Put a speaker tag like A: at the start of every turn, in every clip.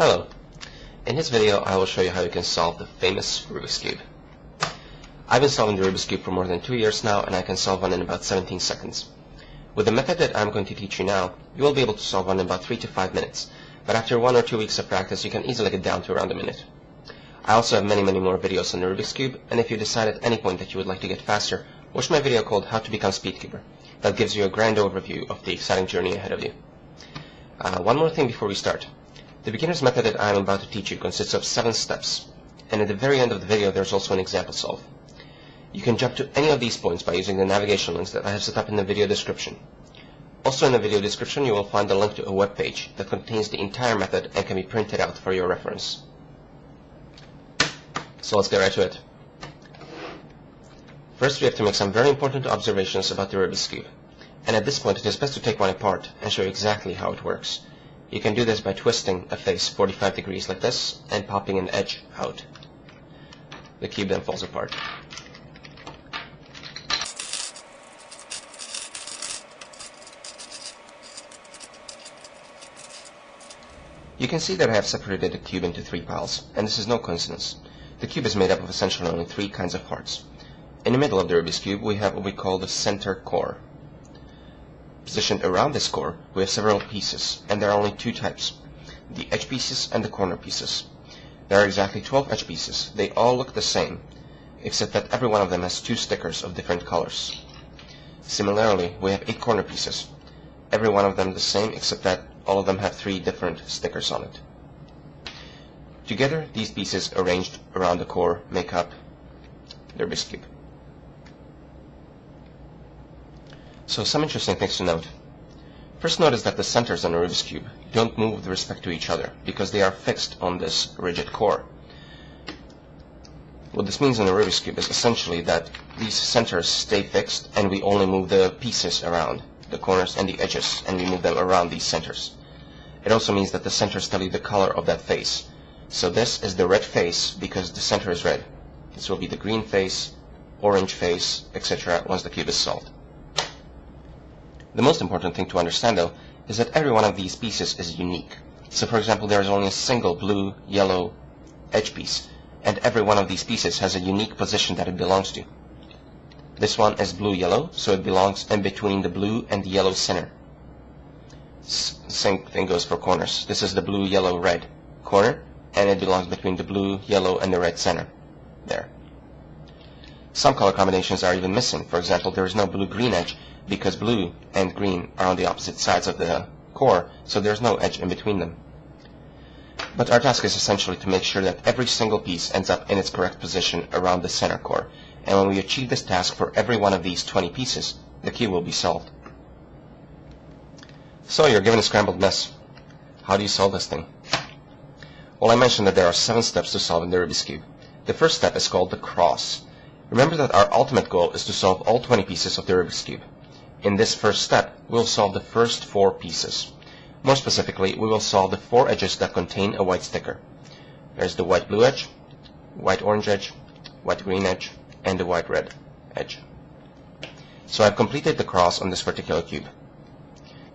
A: Hello. In this video I will show you how you can solve the famous Rubik's Cube. I've been solving the Rubik's Cube for more than 2 years now, and I can solve one in about 17 seconds. With the method that I'm going to teach you now, you will be able to solve one in about 3 to 5 minutes, but after 1 or 2 weeks of practice you can easily get down to around a minute. I also have many more videos on the Rubik's Cube, and if you decide at any point that you would like to get faster, watch my video called How to Become Speedcuber. That gives you a grand overview of the exciting journey ahead of you. One more thing before we start. The beginner's method that I am about to teach you consists of 7 steps, and at the very end of the video there's also an example solve. You can jump to any of these points by using the navigation links that I have set up in the video description. Also in the video description you will find a link to a web page that contains the entire method and can be printed out for your reference. So let's get right to it. First we have to make some very important observations about the Rubik's Cube, and at this point it is best to take one apart and show you exactly how it works. You can do this by twisting a face 45 degrees like this and popping an edge out. The cube then falls apart. You can see that I have separated the cube into 3 piles, and this is no coincidence. The cube is made up of essentially only 3 kinds of parts. In the middle of the Rubik's Cube we have what we call the center core. Positioned around this core we have several pieces, and there are only 2 types: the edge pieces and the corner pieces. There are exactly 12 edge pieces. They all look the same, except that every one of them has 2 stickers of different colors. Similarly, we have 8 corner pieces. Every one of them the same, except that all of them have 3 different stickers on it. Together, these pieces arranged around the core make up the Rubik's Cube. So some interesting things to note. First, notice that the centers on the Rubik's Cube don't move with respect to each other because they are fixed on this rigid core. What this means on the Rubik's Cube is essentially that these centers stay fixed and we only move the pieces around, the corners and the edges, and we move them around these centers. It also means that the centers tell you the color of that face. So this is the red face because the center is red. This will be the green face, orange face, etc. once the cube is solved. The most important thing to understand, though, is that every one of these pieces is unique. So, for example, there is only a single blue, yellow edge piece, and every one of these pieces has a unique position that it belongs to. This one is blue-yellow, so it belongs in between the blue and the yellow center. Same thing goes for corners. This is the blue-yellow-red corner, and it belongs between the blue, yellow, and the red center. There. Some color combinations are even missing. For example, there is no blue-green edge, because blue and green are on the opposite sides of the core, so there's no edge in between them. But our task is essentially to make sure that every single piece ends up in its correct position around the center core, and when we achieve this task for every one of these 20 pieces, the cube will be solved. So you're given a scrambled mess. How do you solve this thing? Well, I mentioned that there are 7 steps to solving the Rubik's Cube. The first step is called the cross. Remember that our ultimate goal is to solve all 20 pieces of the Rubik's Cube. In this first step, we'll solve the first 4 pieces. More specifically, we will solve the 4 edges that contain a white sticker. There's the white-blue edge, white-orange edge, white-green edge, and the white-red edge. So I've completed the cross on this particular cube.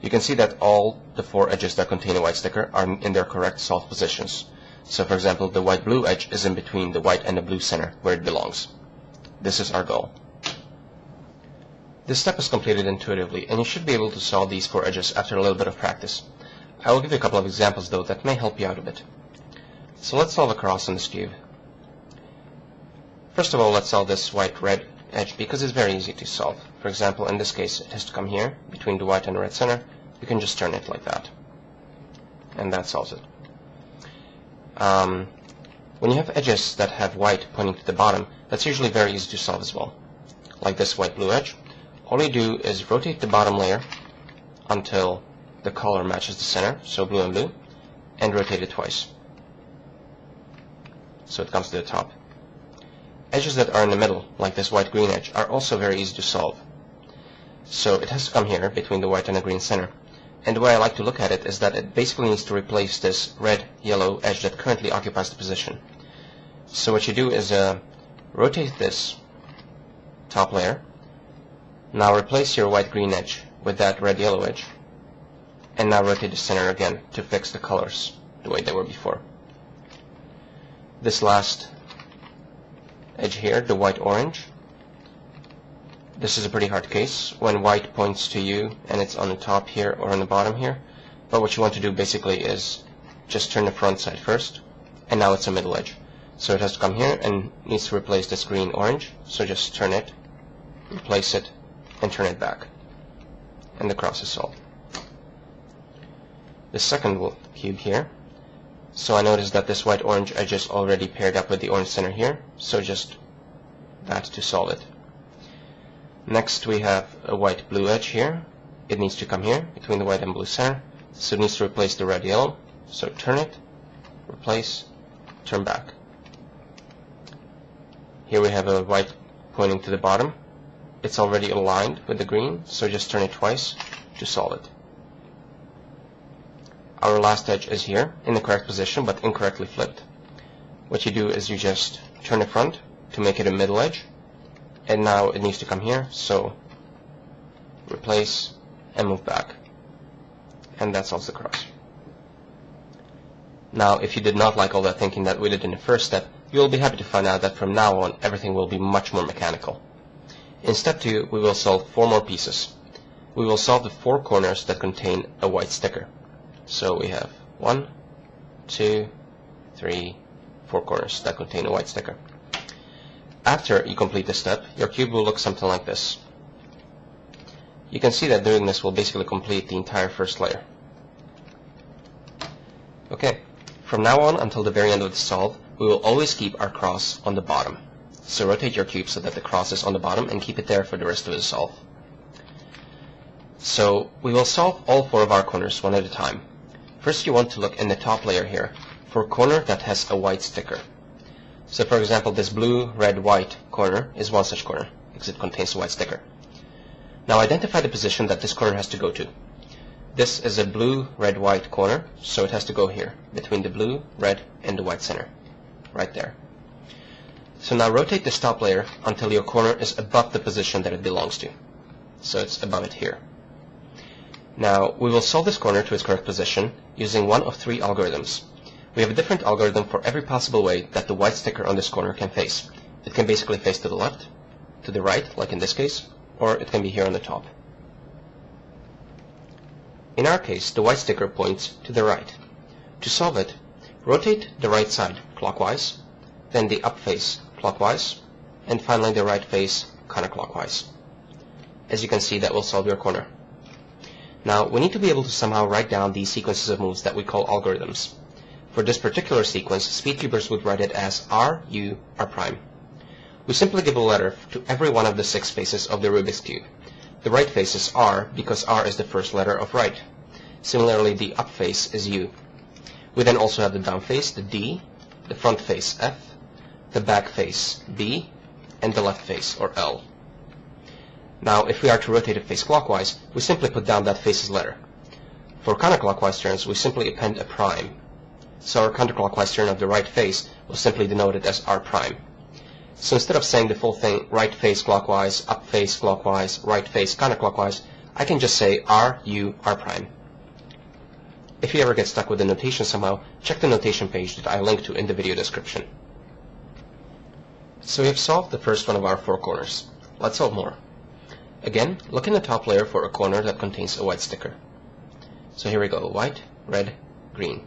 A: You can see that all the 4 edges that contain a white sticker are in their correct solved positions. So for example, the white-blue edge is in between the white and the blue center, where it belongs. This is our goal. This step is completed intuitively, and you should be able to solve these 4 edges after a little bit of practice. I will give you a couple of examples though that may help you out a bit. So let's solve a cross on this cube. First of all, let's solve this white-red edge because it's very easy to solve. For example, in this case it has to come here, between the white and the red center. You can just turn it like that. And that solves it. When you have edges that have white pointing to the bottom, that's usually very easy to solve as well. Like this white-blue edge. All you do is rotate the bottom layer until the color matches the center, so blue and blue, and rotate it twice, so it comes to the top. Edges that are in the middle, like this white-green edge, are also very easy to solve. So it has to come here, between the white and the green center. And the way I like to look at it is that it basically needs to replace this red-yellow edge that currently occupies the position. So what you do is rotate this top layer. Now replace your white-green edge with that red-yellow edge, and now rotate the center again to fix the colors, the way they were before. This last edge here, the white-orange, this is a pretty hard case when white points to you and it's on the top here or on the bottom here. But what you want to do basically is just turn the front side first, and now it's a middle edge. So it has to come here and needs to replace this green-orange. So just turn it, replace it, and turn it back. And the cross is solved. The second cube here. So I noticed that this white-orange edge is already paired up with the orange center here. So just that to solve it. Next we have a white-blue edge here. It needs to come here between the white and blue center. So it needs to replace the red-yellow. So turn it, replace, turn back. Here we have a white pointing to the bottom. It's already aligned with the green, so just turn it twice to solve it. Our last edge is here, in the correct position, but incorrectly flipped. What you do is you just turn the front to make it a middle edge, and now it needs to come here, so replace and move back. And that solves the cross. Now, if you did not like all that thinking that we did in the first step, you will be happy to find out that from now on, everything will be much more mechanical. In step 2, we will solve 4 more pieces. We will solve the 4 corners that contain a white sticker. So we have 1, 2, 3, 4 corners that contain a white sticker. After you complete this step, your cube will look something like this. You can see that doing this will basically complete the entire first layer. Okay, from now on until the very end of the solve, we will always keep our cross on the bottom. So rotate your cube so that the cross is on the bottom and keep it there for the rest of the solve. So we will solve all 4 of our corners one at a time. First you want to look in the top layer here for a corner that has a white sticker. So for example, this blue, red, white corner is one such corner because it contains a white sticker. Now identify the position that this corner has to go to. This is a blue, red, white corner, so it has to go here, between the blue, red, and the white center. Right there. So now rotate this top layer until your corner is above the position that it belongs to. So it's above it here. Now we will solve this corner to its correct position using one of 3 algorithms. We have a different algorithm for every possible way that the white sticker on this corner can face. It can basically face to the left, to the right, like in this case, or it can be here on the top. In our case, the white sticker points to the right. To solve it, rotate the right side clockwise, then the up face clockwise, and finally the right face counterclockwise. As you can see, that will solve your corner. Now, we need to be able to somehow write down these sequences of moves that we call algorithms. For this particular sequence, speedcubers would write it as R, U, R'. We simply give a letter to every one of the 6 faces of the Rubik's Cube. The right face is R because R is the first letter of right. Similarly, the up face is U. We then also have the down face, the D, the front face, F, the back face, B, and the left face, or L. Now, if we are to rotate a face clockwise, we simply put down that face's letter. For counterclockwise turns, we simply append a prime. So our counterclockwise turn of the right face will simply denote it as R'. So instead of saying the full thing, right face clockwise, up face clockwise, right face counterclockwise, I can just say R, U, R'. If you ever get stuck with the notation somehow, check the notation page that I link to in the video description. So we have solved the first one of our 4 corners. Let's solve more. Again, look in the top layer for a corner that contains a white sticker. So here we go, white, red, green.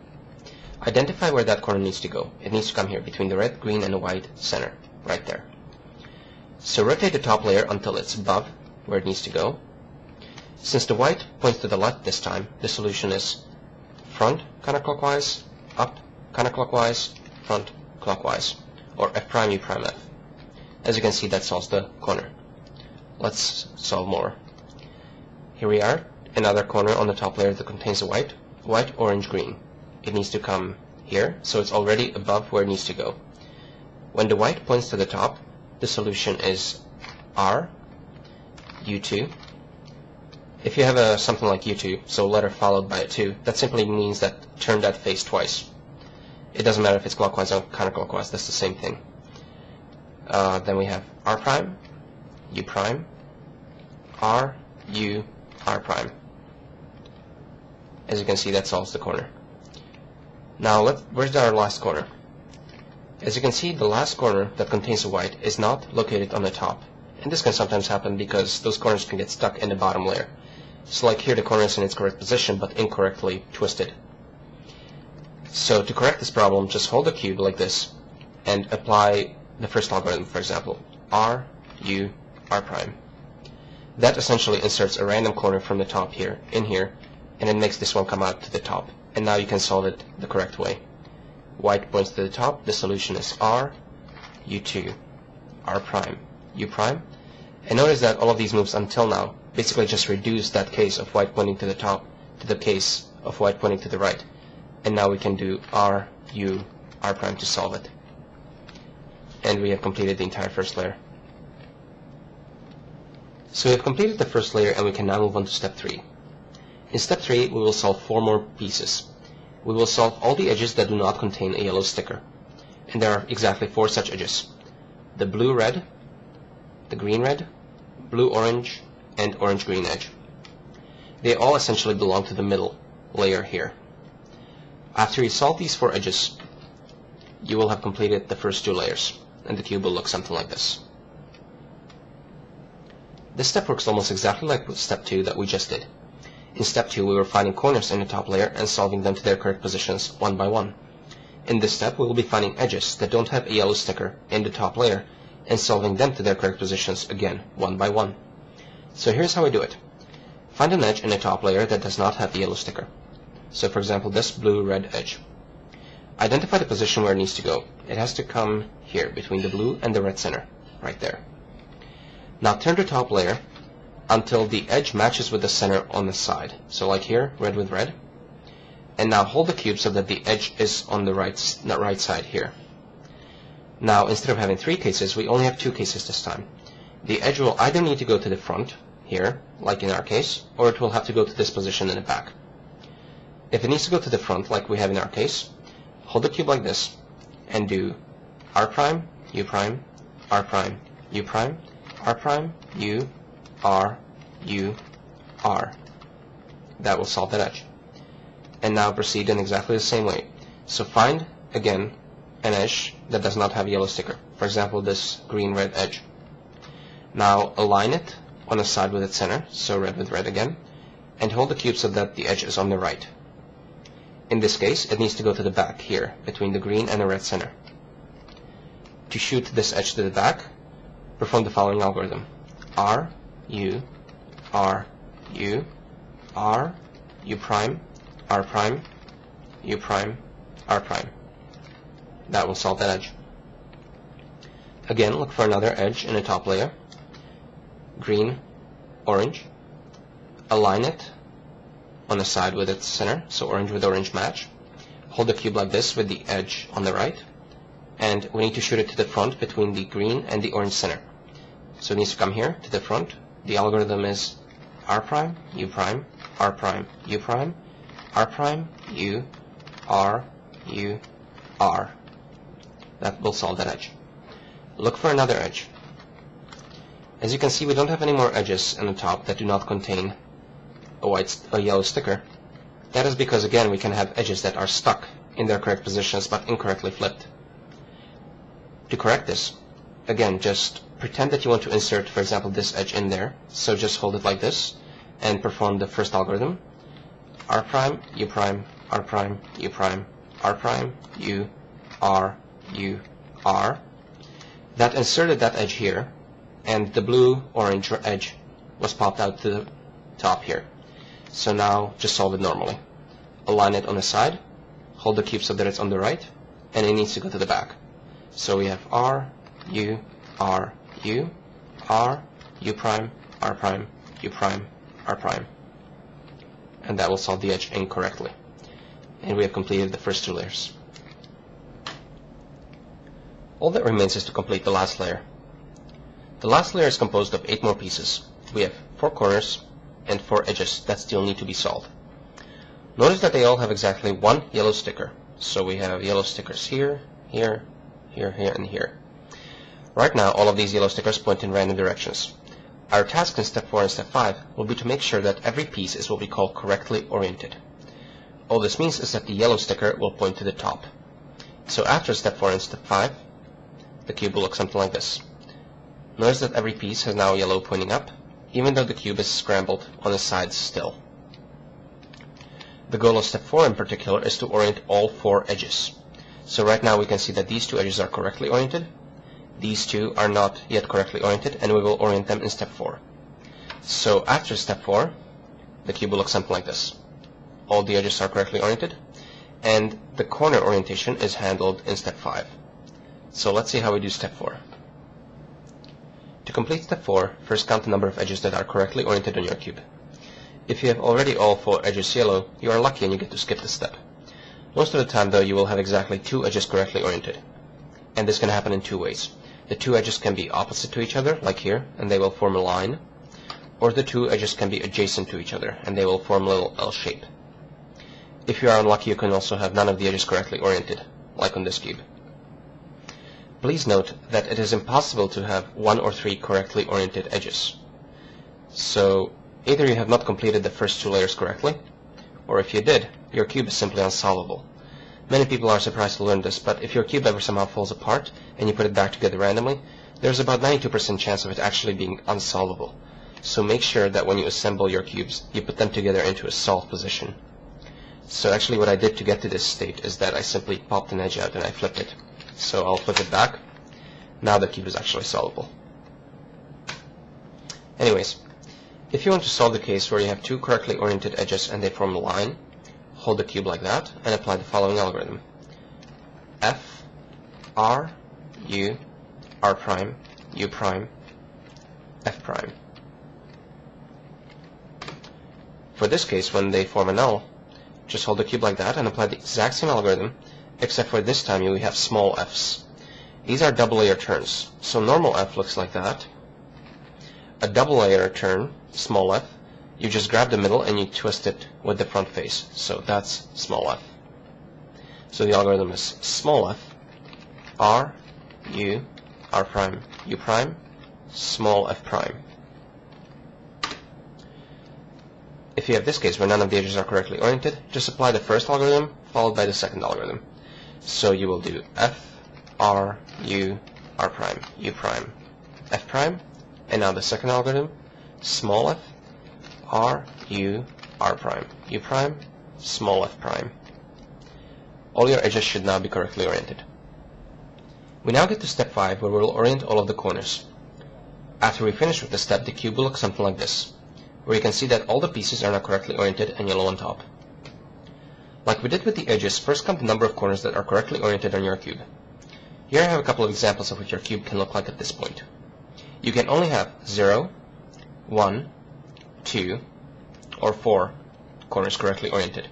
A: Identify where that corner needs to go. It needs to come here, between the red, green, and the white center, right there. So rotate the top layer until it's above where it needs to go. Since the white points to the left this time, the solution is front counterclockwise, up counterclockwise, front clockwise, or F', U', F. As you can see, that solves the corner. Let's solve more. Here we are, another corner on the top layer that contains a white, orange, green. It needs to come here, so it's already above where it needs to go. When the white points to the top, the solution is R, U2. If you have something like U2, so letter followed by a 2, that simply means that turn that face twice. It doesn't matter if it's clockwise or counterclockwise, that's the same thing. Then we have R', U', R, U, R'. As you can see, that solves the corner. Now, where's our last corner? As you can see, the last corner that contains a white is not located on the top. And this can sometimes happen because those corners can get stuck in the bottom layer. So like here, the corner is in its correct position, but incorrectly twisted. So to correct this problem, just hold the cube like this, and apply the first algorithm, for example, R, U, R prime. That essentially inserts a random corner from the top here, in here, and it makes this one come out to the top. And now you can solve it the correct way. White points to the top, the solution is R, U2, R prime, U prime. And notice that all of these moves until now basically just reduce that case of white pointing to the top to the case of white pointing to the right. And now we can do R, U, R prime to solve it. And we have completed the entire first layer. So we have completed the first layer, and we can now move on to step 3. In step 3, we will solve 4 more pieces. We will solve all the edges that do not contain a yellow sticker. And there are exactly 4 such edges. The blue-red, the green-red, blue-orange, and orange-green edge. They all essentially belong to the middle layer here. After you solve these 4 edges, you will have completed the first 2 layers, and the cube will look something like this. This step works almost exactly like step 2 that we just did. In step 2, we were finding corners in the top layer and solving them to their correct positions one by one. In this step, we will be finding edges that don't have a yellow sticker in the top layer and solving them to their correct positions again, one by one. So here's how we do it. Find an edge in the top layer that does not have the yellow sticker. So for example, this blue-red edge. Identify the position where it needs to go. It has to come here, between the blue and the red center, right there. Now turn the top layer until the edge matches with the center on the side. So like here, red with red. And now hold the cube so that the edge is on the right side here. Now instead of having 3 cases, we only have 2 cases this time. The edge will either need to go to the front, here, like in our case, or it will have to go to this position in the back. If it needs to go to the front, like we have in our case, hold the cube like this, and do R prime, U prime, R prime, U prime, R prime, U, R, U, R. That will solve that edge. And now proceed in exactly the same way. So find, again, an edge that does not have a yellow sticker. For example, this green-red edge. Now align it on the side with its center, so red with red again, and hold the cube so that the edge is on the right. In this case, it needs to go to the back here, between the green and the red center. To shoot this edge to the back, perform the following algorithm. R, U, R, U, R, U prime, R prime, U prime, R prime. That will solve that edge. Again, look for another edge in the top layer. Green, orange. Align it on the side with its center, so orange with orange match. Hold the cube like this with the edge on the right. And we need to shoot it to the front between the green and the orange center. So it needs to come here to the front. The algorithm is R prime, U prime, R prime, U prime, R prime, U, R, U, R. That will solve that edge. Look for another edge. As you can see, we don't have any more edges in the top that do not contain a yellow sticker. That is because, again, we can have edges that are stuck in their correct positions but incorrectly flipped. To correct this, again, just pretend that you want to insert, for example, this edge in there. So just hold it like this and perform the first algorithm. R prime, U prime, R prime, U prime, R prime, U, R, U, R. That inserted that edge here, and the blue-orange edge was popped out to the top here. So now just solve it normally. Align it on the side, hold the cube so that it's on the right, and it needs to go to the back. So we have R, U, R, U, R, U prime, R prime, U prime, R prime. And that will solve the edge incorrectly. And we have completed the first 2 layers. All that remains is to complete the last layer. The last layer is composed of 8 more pieces. We have 4 corners and 4 edges that still need to be solved. Notice that they all have exactly 1 yellow sticker. So we have yellow stickers here, here, here, here, and here. Right now, all of these yellow stickers point in random directions. Our task in step 4 and step 5 will be to make sure that every piece is what we call correctly oriented. All this means is that the yellow sticker will point to the top. So after step 4 and step 5, the cube will look something like this. Notice that every piece has now yellow pointing up, even though the cube is scrambled on the sides still. The goal of step 4 in particular is to orient all 4 edges. So right now we can see that these 2 edges are correctly oriented, these 2 are not yet correctly oriented, and we will orient them in step 4. So after step 4, the cube will look something like this. All the edges are correctly oriented, and the corner orientation is handled in step 5. So let's see how we do step 4. To complete step 4, first count the number of edges that are correctly oriented on your cube. If you have already all 4 edges yellow, you are lucky and you get to skip this step. Most of the time though, you will have exactly 2 edges correctly oriented. And this can happen in 2 ways. The 2 edges can be opposite to each other, like here, and they will form a line. Or the 2 edges can be adjacent to each other, and they will form a little L shape. If you are unlucky, you can also have none of the edges correctly oriented, like on this cube. Please note that it is impossible to have 1 or 3 correctly oriented edges. So either you have not completed the first 2 layers correctly, or if you did, your cube is simply unsolvable. Many people are surprised to learn this, but if your cube ever somehow falls apart and you put it back together randomly, there's about 92% chance of it actually being unsolvable. So make sure that when you assemble your cubes, you put them together into a solved position. So actually what I did to get to this state is that I simply popped an edge out and I flipped it. So I'll flip it back. Now the cube is actually solvable. Anyways, if you want to solve the case where you have 2 correctly oriented edges and they form a line, hold the cube like that and apply the following algorithm. F, R, U, R prime, U prime, F prime. For this case, when they form an L, just hold the cube like that and apply the exact same algorithm, except for this time you have small f's. These are double layer turns. So normal f looks like that. A double layer turn, small f, you just grab the middle and you twist it with the front face. So that's small f. So the algorithm is small f, R, U, R prime, U prime, small f prime. If you have this case where none of the edges are correctly oriented, just apply the first algorithm followed by the second algorithm. So you will do F, R, U, R prime, U prime, F prime, and now the second algorithm, small f, R, U, R prime, U prime, small f prime. All your edges should now be correctly oriented. We now get to step 5 where we will orient all of the corners. After we finish with the step, the cube will look something like this, where you can see that all the pieces are now correctly oriented and yellow on top. Like we did with the edges, first count the number of corners that are correctly oriented on your cube. Here I have a couple of examples of what your cube can look like at this point. You can only have 0, 1, 2, or 4 corners correctly oriented.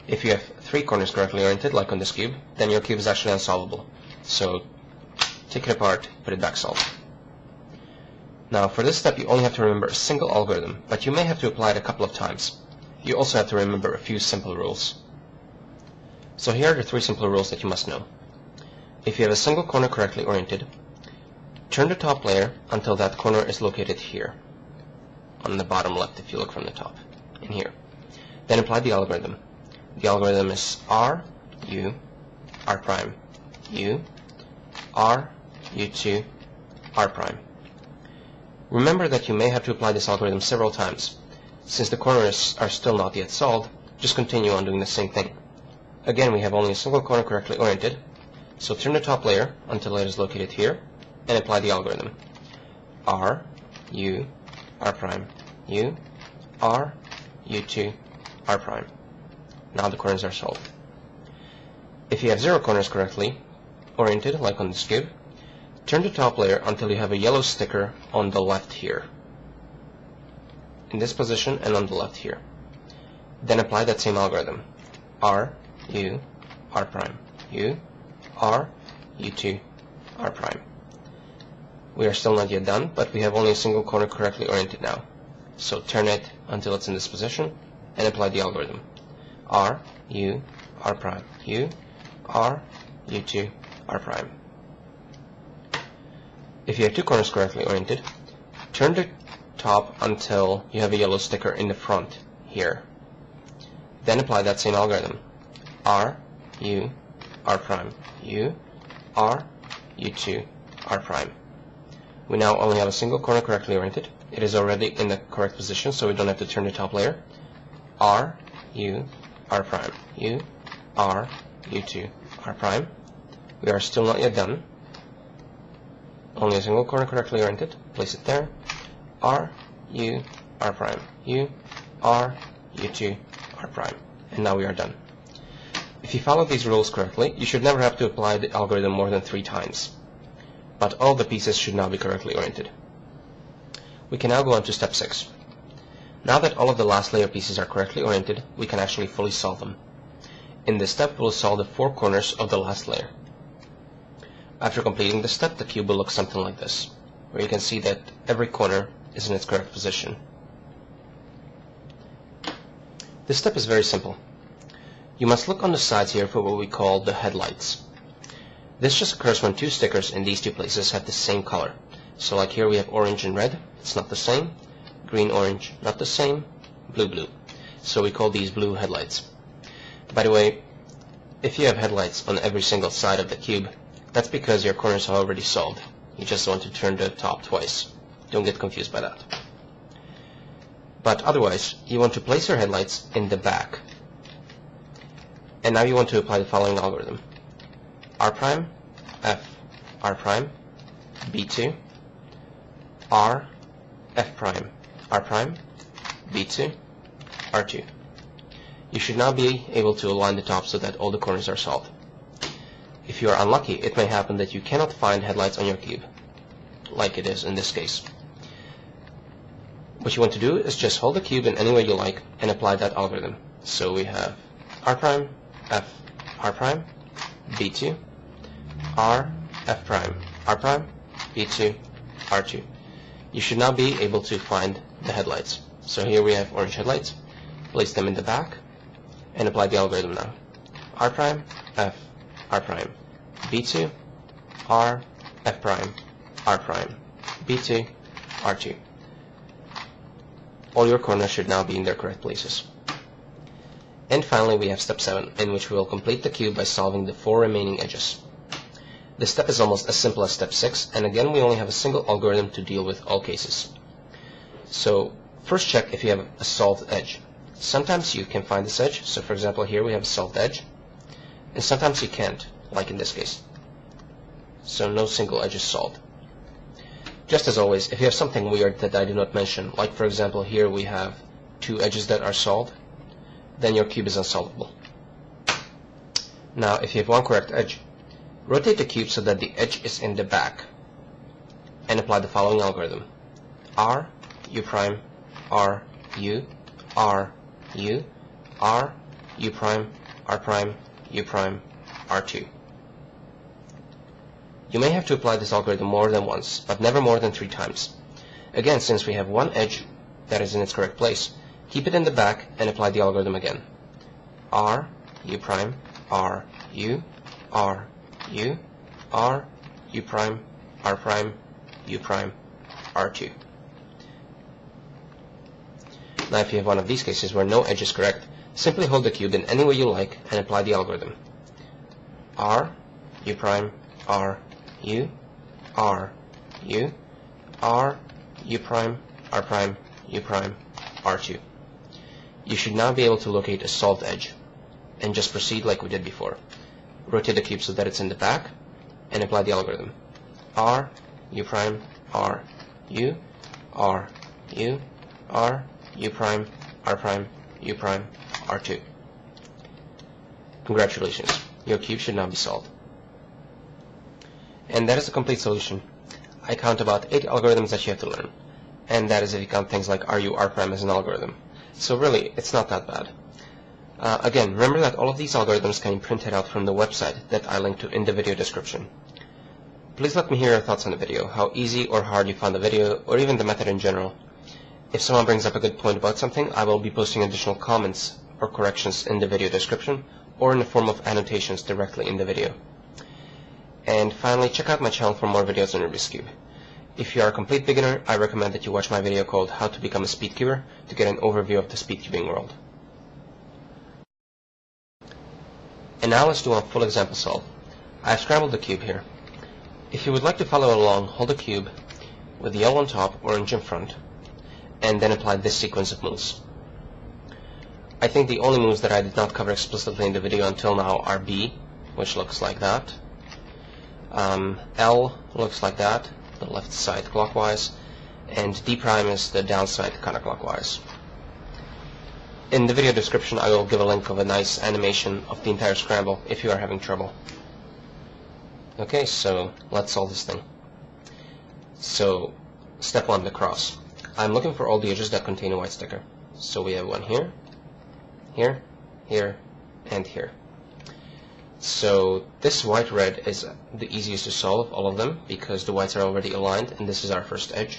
A: If you have 3 corners correctly oriented, like on this cube, then your cube is actually unsolvable. So take it apart, put it back solved. Now for this step you only have to remember a single algorithm, but you may have to apply it a couple of times. You also have to remember a few simple rules. So here are the 3 simple rules that you must know. If you have a single corner correctly oriented, turn the top layer until that corner is located here, on the bottom left if you look from the top, in here. Then apply the algorithm. The algorithm is R, U, R prime, U, R, U2, R prime. Remember that you may have to apply this algorithm several times. Since the corners are still not yet solved, just continue on doing the same thing. Again, we have only a single corner correctly oriented, so turn the top layer until it is located here, and apply the algorithm. R, U, R prime, U, R, U2, R prime. Now the corners are solved. If you have 0 corners correctly oriented, like on this cube, turn the top layer until you have a yellow sticker on the left here, in this position and on the left here. Then apply that same algorithm. R, U, R prime, U, R, U2, R prime. We are still not yet done, but we have only a single corner correctly oriented now. So turn it until it's in this position and apply the algorithm. R, U, R prime, U, R, U2, R prime. If you have 2 corners correctly oriented, turn the top until you have a yellow sticker in the front here. Then apply that same algorithm. R, U, R prime, U, R, U2, R prime. We now only have a single corner correctly oriented. It is already in the correct position, so we don't have to turn the top layer. R, U, R prime, U, R, U2, R prime. We are still not yet done. Only a single corner correctly oriented. Place it there. R, U, R prime, U, R, U2, R prime. And now we are done. If you follow these rules correctly, you should never have to apply the algorithm more than 3 times. But all the pieces should now be correctly oriented. We can now go on to step 6. Now that all of the last layer pieces are correctly oriented, we can actually fully solve them. In this step, we'll solve the 4 corners of the last layer. After completing this step, the cube will look something like this, where you can see that every corner is in its correct position. This step is very simple. You must look on the sides here for what we call the headlights. This just occurs when 2 stickers in these 2 places have the same color. So like here we have orange and red, it's not the same. Green, orange, not the same. Blue, blue. So we call these blue headlights. By the way, if you have headlights on every single side of the cube, that's because your corners are already solved. You just want to turn the top twice. Don't get confused by that. But otherwise, you want to place your headlights in the back. And now you want to apply the following algorithm. R prime, F, R prime, B2, R, F prime, R prime, B2, R2. You should now be able to align the top so that all the corners are solved. If you are unlucky, it may happen that you cannot find headlights on your cube, like it is in this case. What you want to do is just hold the cube in any way you like and apply that algorithm. So we have R prime, F, R prime, B2, R, F prime, R prime, B2, R2. You should now be able to find the headlights. So here we have orange headlights. Place them in the back and apply the algorithm now. R prime, F, R prime, B2, R, F prime, R prime, B2, R2. All your corners should now be in their correct places. And finally we have step 7, in which we will complete the cube by solving the 4 remaining edges. This step is almost as simple as step 6, and again we only have a single algorithm to deal with all cases. So first check if you have a solved edge. Sometimes you can find this edge, so for example here we have a solved edge, and sometimes you can't, like in this case. So no single edge is solved. Just as always, if you have something weird that I did not mention, like for example here we have 2 edges that are solved, then your cube is unsolvable. Now if you have one correct edge, rotate the cube so that the edge is in the back, and apply the following algorithm. R, U prime, R, U, R, U, R, U prime, R prime, U prime, R2. You may have to apply this algorithm more than once, but never more than 3 times. Again, since we have one edge that is in its correct place, keep it in the back and apply the algorithm again. R, U prime, R, U, R, U, R, U prime, R prime, U prime, R2. Now if you have one of these cases where no edge is correct, simply hold the cube in any way you like and apply the algorithm. R, U prime, R, U, R, U, R, U prime, R prime, U prime, R2. You should now be able to locate a solved edge, and just proceed like we did before. Rotate the cube so that it's in the back, and apply the algorithm. R, U prime, R, U, R, U, R, U prime, R prime, U prime, R2. Congratulations, your cube should now be solved. And that is the complete solution. I count about 8 algorithms that you have to learn, and that is if you count things like RU, R prime as an algorithm. So really, it's not that bad. Again, remember that all of these algorithms can be printed out from the website that I linked to in the video description. Please let me hear your thoughts on the video, how easy or hard you found the video, or even the method in general. If someone brings up a good point about something, I will be posting additional comments or corrections in the video description, or in the form of annotations directly in the video. And finally, check out my channel for more videos on Rubik's Cube. If you are a complete beginner, I recommend that you watch my video called How to Become a Speedcuber to get an overview of the speedcubing world. And now let's do a full example solve. I've scrambled the cube here. If you would like to follow along, hold the cube with yellow on top, orange in front, and then apply this sequence of moves. I think the only moves that I did not cover explicitly in the video until now are B, which looks like that. L looks like that, the left side clockwise, and D prime is the downside counterclockwise. In the video description I will give a link of a nice animation of the entire scramble if you are having trouble. Okay, so let's solve this thing. So, step 1, the cross. I'm looking for all the edges that contain a white sticker. So we have one here, here, here, and here. So this white-red is the easiest to solve of all of them because the whites are already aligned and this is our first edge.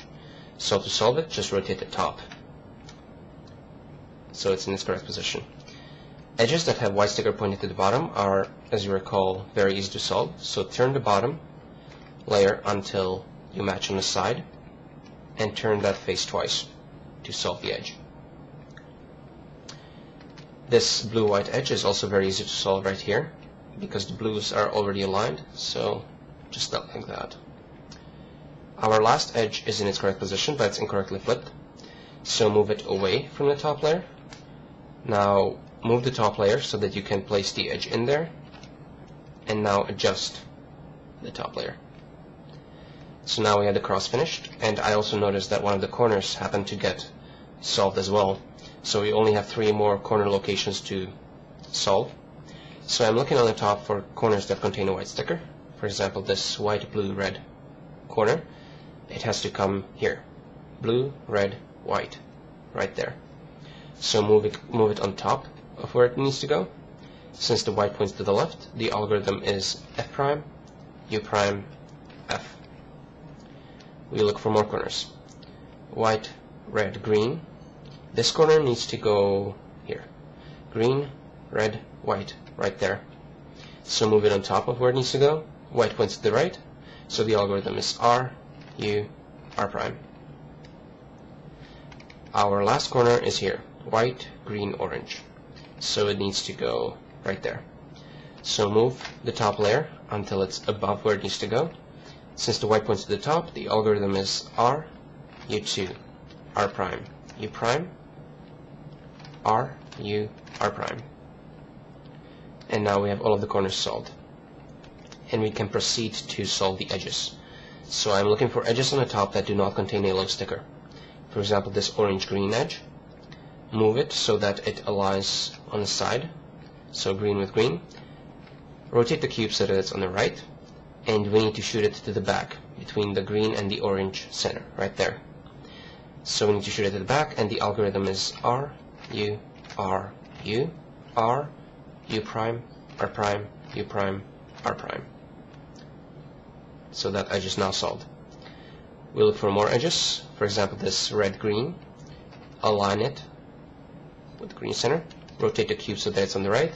A: So to solve it, just rotate the top so it's in its correct position. Edges that have white sticker pointing to the bottom are, as you recall, very easy to solve. So turn the bottom layer until you match on the side and turn that face twice to solve the edge. This blue-white edge is also very easy to solve right here because the blues are already aligned, so just like that. Our last edge is in its correct position, but it's incorrectly flipped, so move it away from the top layer. Now move the top layer so that you can place the edge in there, and now adjust the top layer. So now we have the cross finished, and I also noticed that one of the corners happened to get solved as well. So we only have 3 more corner locations to solve. So I'm looking on the top for corners that contain a white sticker. For example, this white, blue, red corner. It has to come here. Blue, red, white. Right there. So move it on top of where it needs to go. Since the white points to the left, the algorithm is F prime, U prime, F. We look for more corners. White, red, green. This corner needs to go here. Green, red, white, right there. So move it on top of where it needs to go. White points to the right, so the algorithm is R, U, R prime. Our last corner is here. White, green, orange. So it needs to go right there. So move the top layer until it's above where it needs to go. Since the white points to the top, the algorithm is R, U2, R prime, U prime, R, U, R prime. And now we have all of the corners solved. And we can proceed to solve the edges. So I'm looking for edges on the top that do not contain a yellow sticker. For example, this orange-green edge. Move it so that it aligns on the side. So green with green. Rotate the cube so that it's on the right. And we need to shoot it to the back, between the green and the orange center, right there. So we need to shoot it to the back, and the algorithm is R, U, R, U, R, U prime, R prime, U prime, R prime. So that edge is now solved. We look for more edges. For example, this red-green. Align it with green center. Rotate the cube so that it's on the right.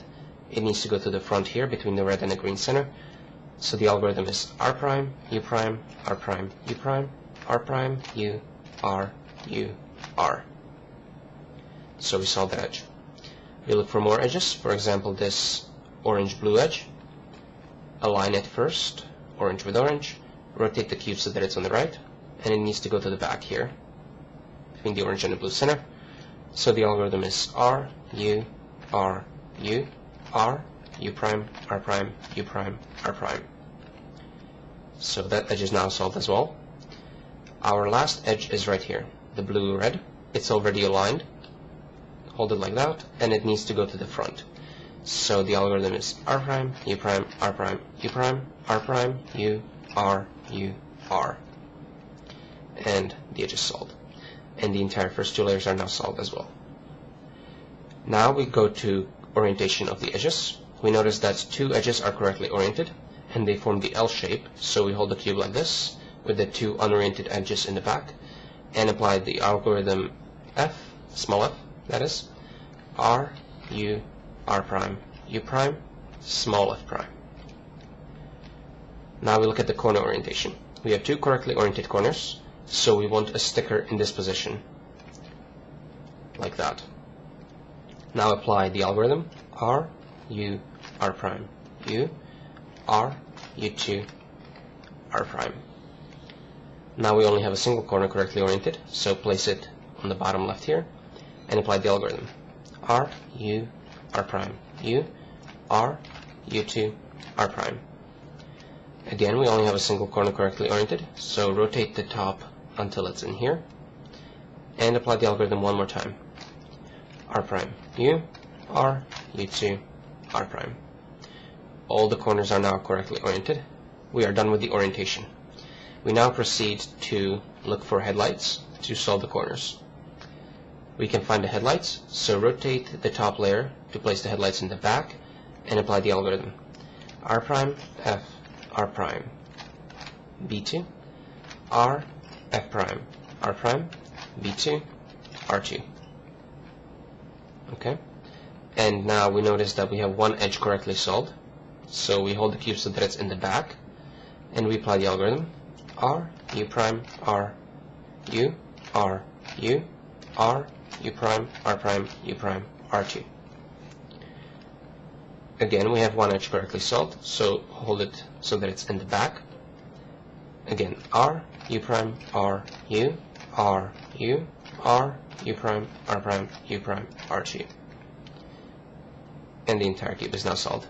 A: It needs to go to the front here between the red and the green center. So the algorithm is R prime, U prime, R prime, U prime, R prime, U, R, U, R. So we solved that edge. We look for more edges. For example, this orange-blue edge. Align it first, orange with orange. Rotate the cube so that it's on the right, and it needs to go to the back here, between the orange and the blue center. So the algorithm is R, U, R, U, R, U prime, R prime, U prime, R prime. So that edge is now solved as well. Our last edge is right here, the blue-red. It's already aligned. Hold it like that, and it needs to go to the front. So the algorithm is R prime, U prime, R prime, U prime, R prime, U, R, U, R. And the edge is solved. And the entire first 2 layers are now solved as well. Now we go to orientation of the edges. We notice that 2 edges are correctly oriented, and they form the L shape. So we hold the cube like this, with the 2 unoriented edges in the back, and apply the algorithm F, small f, that is, R, U, R prime, U prime, small f prime. Now we look at the corner orientation. We have 2 correctly oriented corners, so we want a sticker in this position, like that. Now apply the algorithm R, U, R prime, U, R, U2, R prime. Now we only have a single corner correctly oriented, so place it on the bottom left here and apply the algorithm. R, U, R prime, U, R, U2, R prime. Again, we only have a single corner correctly oriented, so rotate the top until it's in here and apply the algorithm one more time. R prime, U, R, U2, R prime. All the corners are now correctly oriented. We are done with the orientation. We now proceed to look for headlights to solve the corners. We can find the headlights, so rotate the top layer to place the headlights in the back and apply the algorithm. R prime, F, R prime, B2, R, F prime, R prime, B2, R2. Okay? And now we notice that we have one edge correctly solved. So we hold the cube so that it's in the back, and we apply the algorithm. R, U prime, R, U, R, U, R, U prime, R prime, U prime, R2. Again, we have one edge correctly solved, so hold it so that it's in the back. Again, R, U prime, R, U, R, U, R, U prime, R prime, U prime, R2. And the entire cube is now solved.